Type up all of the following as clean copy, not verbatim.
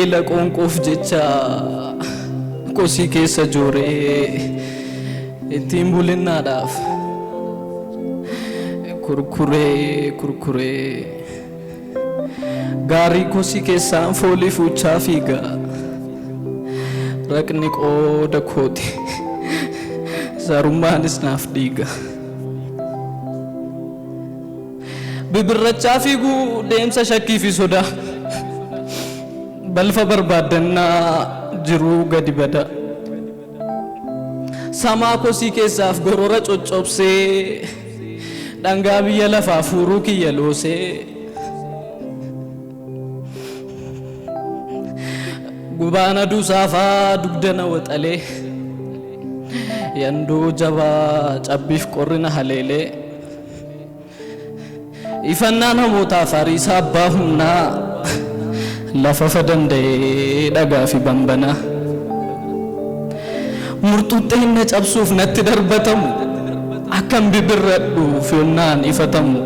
beela qoonqoof jecha kosii keessa jooree ittiin bulinnaadhaaf kurkuree gaarii kosii keessaan foolii fuuchaa fiigaa raqni qooda kooti zarummaanis naaf dhiiga bibirrachaa fiiguu deemsa shakkii fi sodaa balfa barbaadannaa jiruu gadi bada samaa kosii keessaaf gorora coccobsee dhangaa biyya lafaa fuuruu kiyya loosee gubaana duusaafaa dugdana waxalee yandoo jabaa cabbiif qorrina haleelee ifannaan hamootaa fariisaa abbaa humnaa lafafa danda'ee dhagaa fi bambanaa murtuutti hinna cabsuuf natti darbatamu akkam bibirradhuuf yonnaan ifatamu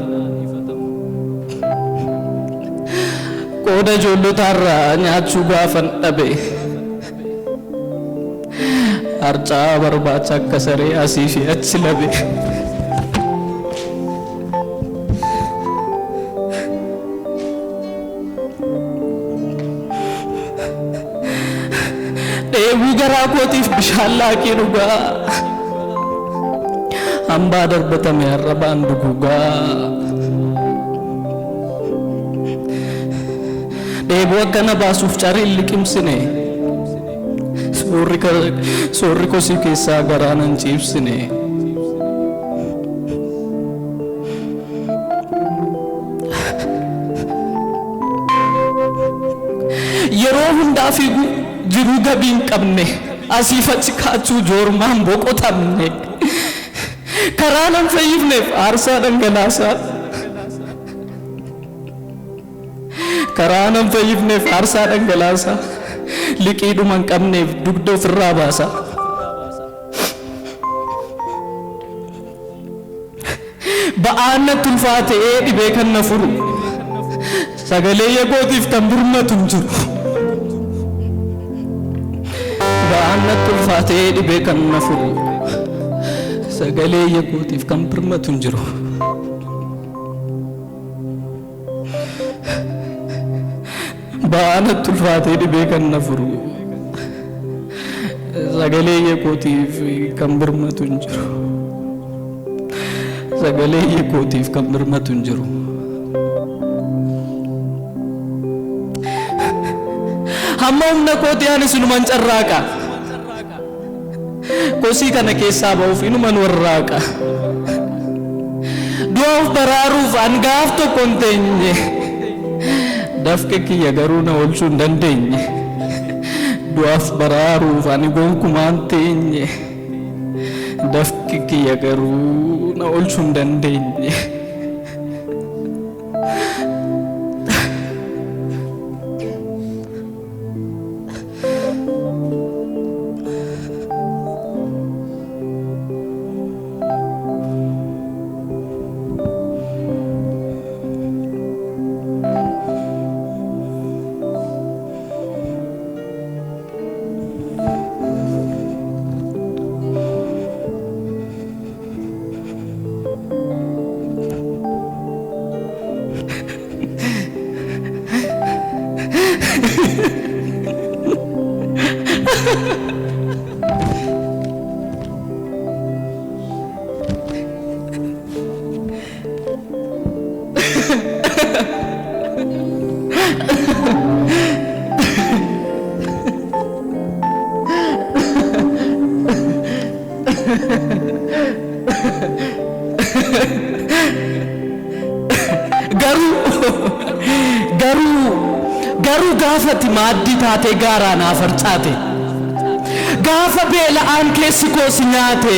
qooda ijoollotaarraa nyaachuu gaafan dhabe harcaa barbaacha akka saree asii fi achi labe dheebuu garaa kootiif bishaan laaqii dhugaa hambaa darbatame arrabaan dugugaa dheebuu akkana baasuuf cariin liqimsine soorri kosii keessaa garaanan ciibsine yeroo hundaa fiigu jiruu gabiin qabne asiif achi kaachuu joormaan boqotamne karaa nan fayyifneef aarsaa dhangalaasaa karaa nan fayyifneef aarsaa dhangalaasaa liqiidhuma hin qabneef dugda ofirraa baasaa ba'aan natti ulfaatee dhibee kan na furu sagalee yagootiif kan birmatu hin jiru ba'aan natti ulfaatee dhibee kan na furu sagalee yagootiif kan birmatu hin jiru ba'aan natti ulfaatee dhibee kan na furu sagalee yagootiif kan birmatu hin jiru sagalee yagootiif kan birmatu hin jiru hamma humna kootii ani sinuman carraaqa kosii kana keessaa ba'uuf inuman warraaqa du'aaf baraaruuf an gaaf tokko hin teenye dafqe kiyya garuu na oolchuu hin dandeenye du'aaf baraaruuf ani gonkumaan teenye dafqe kiyya garuu na oolchuu hin dandeenye garuu gaafati maaddii taatee gaaraa naaf harcaate gaafa beela'aan keessi koos nyaate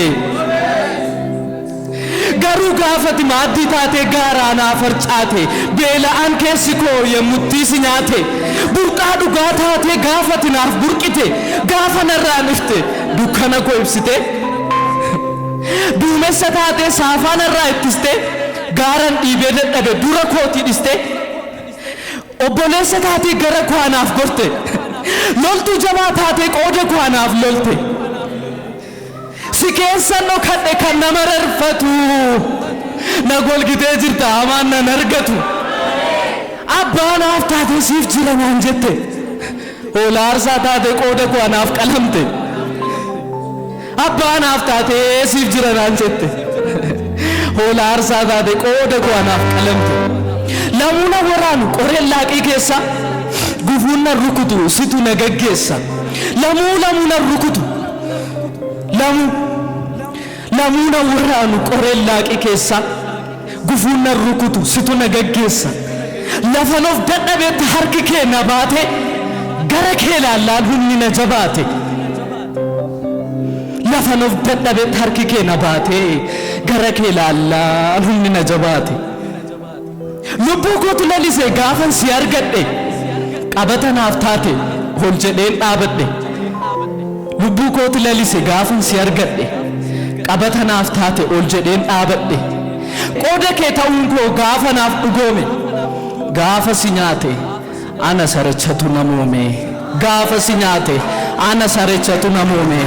garuu gaafati maaddii taatee gaaraa naaf harcaate beela'aan keessi koo yemmuttiis nyaate burqaa dhugaa taatee gaafati naaf burqite gaafa narraa dhufte dukkana koo ibsite duumessa taatee saafaa narraa ittiste gaaran dhiibee dadhabe dura kootii dhiste obboleessa taatee gara koo anaaf gorte loltu jabaa taate qooda koo anaaf lolte si keessan dhokadhe kan nama rarfatu na golgitee jirta hamaan nan argatu abbaan naaf taate siif jira naan jette hoolaa aarsaa taate qooda koo anaaf qalamte abbaan naaf taate siif jira naan jette hoolaa aarsaa taate qooda koo anaaf qalamte lamuuna waraanu qoreen laaqii keessa gufuun na rukutu situ na gaggeessa lamuuna rukutu lamuuna waraanu qoreen laaqii keessa gufuun na rukutu situ na gaggeessa lafan of dadhabeetti harki kee na baate gara kee laallaan humni na jabaate lafan of dadhabeetti harki kee na baate gara kee laallaan humni na jabaate lubbuu kootu lalisee gaafan si argadhe qabata naaf taate ol jedheen dhaabadhe lubbuu kootu lalisee gaafan si argadhe qabata naaf taate ol jedheen dhaabadhe qooda kee ta'uun koo gaafa naaf dhugoome gaafa si nyaate ana sarechatu namoome gaafa si nyaate ana sarechatu namoome